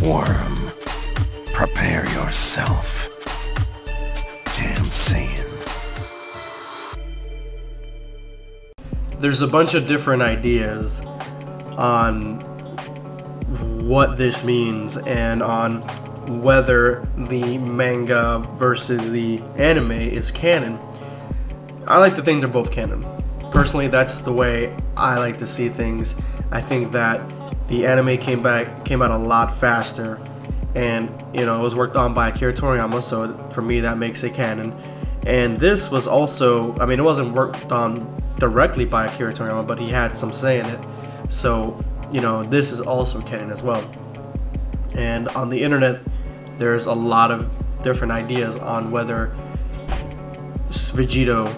Worm, prepare yourself. Damn Saiyan. There's a bunch of different ideas on what this means and on whether the manga versus the anime is canon. I like to think they're both canon. Personally, that's the way I like to see things. I think that the anime came out a lot faster, and it was worked on by Akira Toriyama, so for me that makes it canon. And this was also, it wasn't worked on directly by Akira Toriyama, but he had some say in it. So, this is also canon as well. And on the internet, there's a lot of different ideas on whether Vegito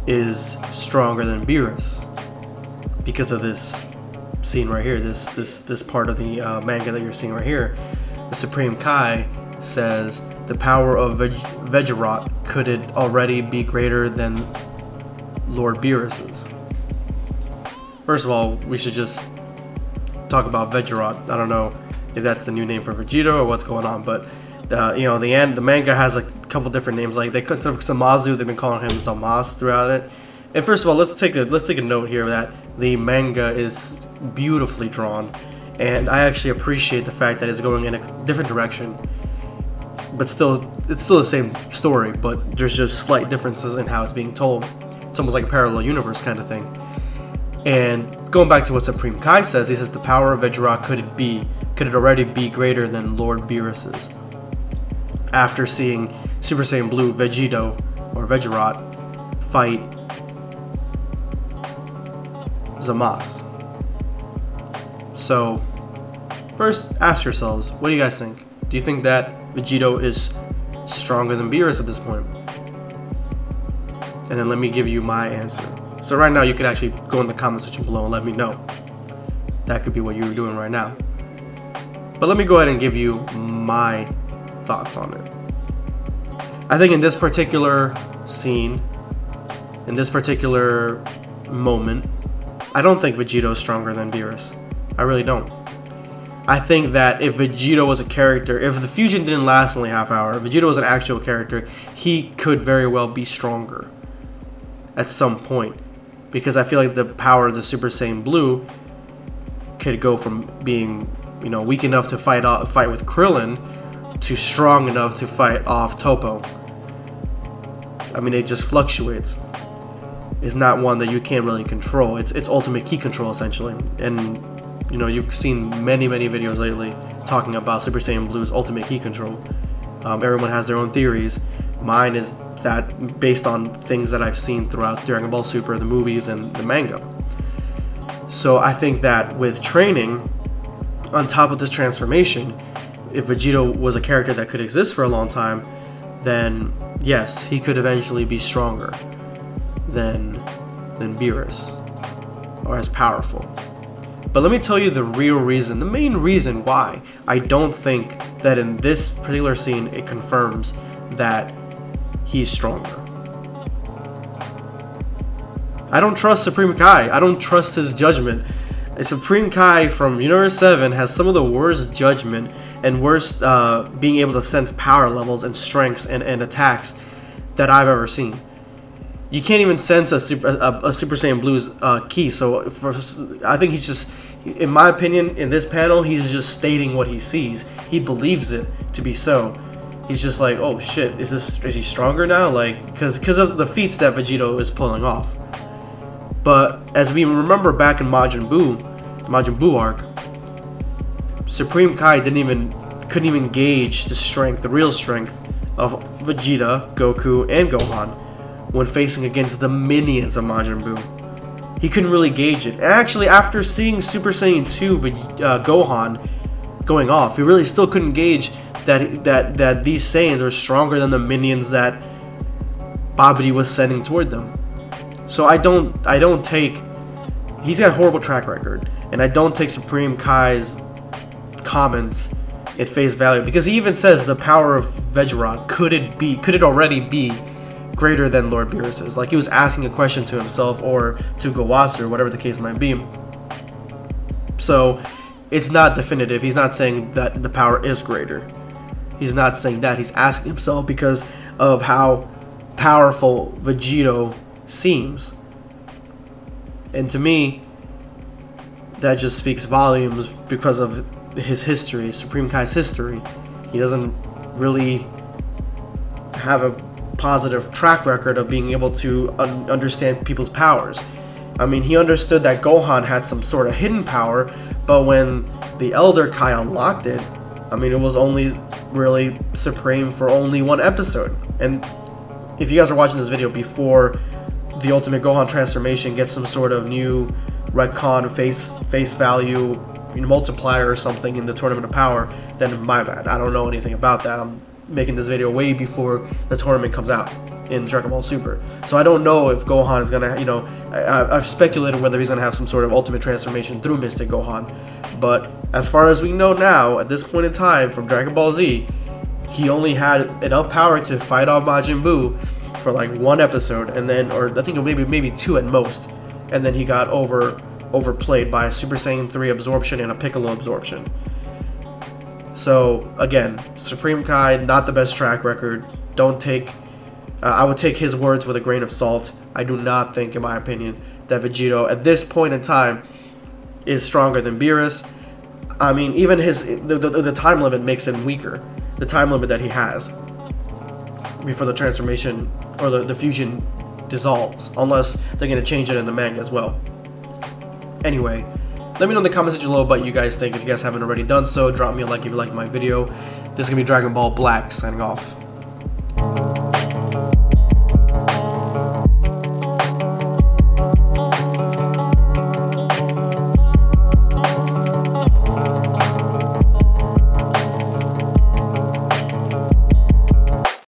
is stronger than Beerus because of this scene right here, this part of the manga that you're seeing right here. The Supreme Kai says the power of Vegito could it already be greater than Lord Beerus's. First of all, we should just talk about Vegito. I don't know if that's the new name for Vegito or what's going on, but the manga has a couple different names. Like instead of Samazu, they've been calling him Samas throughout it. And first of all, let's take a note here that the manga is beautifully drawn, and I actually appreciate the fact that it's going in a different direction. But it's still the same story, but there's just slight differences in how it's being told. It's almost like a parallel universe kind of thing. And going back to what Supreme Kai says, he says the power of Vegito could it already be greater than Lord Beerus's? After seeing Super Saiyan Blue Vegito or Vegito fight Zamasu. So first, ask yourselves, what do you guys think? Do you think that Vegito is stronger than Beerus at this point? And then let me give you my answer. So right now you could actually go in the comment section below and let me know. That could be what you're doing right now. But let me go ahead and give you my thoughts on it. I think in this particular scene, in this particular moment, I don't think Vegito is stronger than Beerus. I really don't. I think that if Vegito was a character, if the fusion didn't last only half hour, if Vegito was an actual character, he could very well be stronger at some point. Because I feel like the power of the Super Saiyan Blue could go from being, weak enough to fight with Krillin to strong enough to fight off Toppo. It just fluctuates. It's not one that you can't really control. It's ultimate ki control essentially. And you've seen many videos lately talking about Super Saiyan Blue's ultimate ki control. Everyone has their own theories. Mine is that based on things that I've seen throughout Dragon Ball Super, the movies, and the manga. So I think that with training, on top of this transformation, if Vegito was a character that could exist for a long time, then yes, he could eventually be stronger than Beerus, or as powerful. But let me tell you the real reason, the main reason why I don't think that in this particular scene it confirms that he's stronger. I don't trust Supreme Kai. I don't trust his judgment. Supreme Kai from Universe 7 has some of the worst judgment and worst being able to sense power levels and strengths and attacks that I've ever seen. You can't even sense a Super Saiyan Blue's ki. So I think he's just, in my opinion, in this panel, he's just stating what he sees. He believes it to be so. He's just like, oh shit, is he stronger now? Like, because of the feats that Vegito is pulling off. But as we remember back in Majin Buu arc, Supreme Kai couldn't even gauge the strength, the real strength of Vegeta, Goku, and Gohan when facing against the minions of Majin Buu. He couldn't really gauge it. And actually, after seeing Super Saiyan 2 Gohan going off, he really still couldn't gauge that these Saiyans are stronger than the minions that Babidi was sending toward them. So I don't take, he's got a horrible track record, and I don't take Supreme Kai's comments at face value, because he even says the power of Vegito could it already be greater than Lord Beerus's? Like he was asking a question to himself or to Gowasu or whatever the case might be. So it's not definitive. He's not saying that the power is greater. He's not saying that. He's asking himself because of how powerful Vegito seems. And to me, that just speaks volumes because of his history, Supreme Kai's history. He doesn't really have a positive track record of being able to understand people's powers. I mean, he understood that Gohan had some sort of hidden power, but when the Elder Kai unlocked it, I mean, it was only really supreme for only one episode. And if you guys are watching this video before the Ultimate Gohan transformation gets some sort of new retcon face value multiplier or something in the Tournament of Power, then my bad. I don't know anything about that. I'm making this video way before the tournament comes out in Dragon Ball Super. So I don't know if Gohan is gonna, I've speculated whether he's gonna have some sort of ultimate transformation through Mystic Gohan. But as far as we know now, at this point in time, from Dragon Ball Z, he only had enough power to fight off Majin Buu for like one episode, and then, or I think maybe two at most, and then he got overplayed by a Super Saiyan 3 absorption and a Piccolo absorption. So again, Supreme Kai, not the best track record. Don't take, I would take his words with a grain of salt. I do not think, in my opinion, that Vegito at this point in time is stronger than Beerus. I mean, even the time limit makes him weaker. The time limit that he has before the transformation or the fusion dissolves, unless they're going to change it in the manga as well. Anyway, let me know in the comments section below what you guys think. If you guys haven't already done so, drop me a like if you liked my video. This is going to be Dragon Ball Black signing off.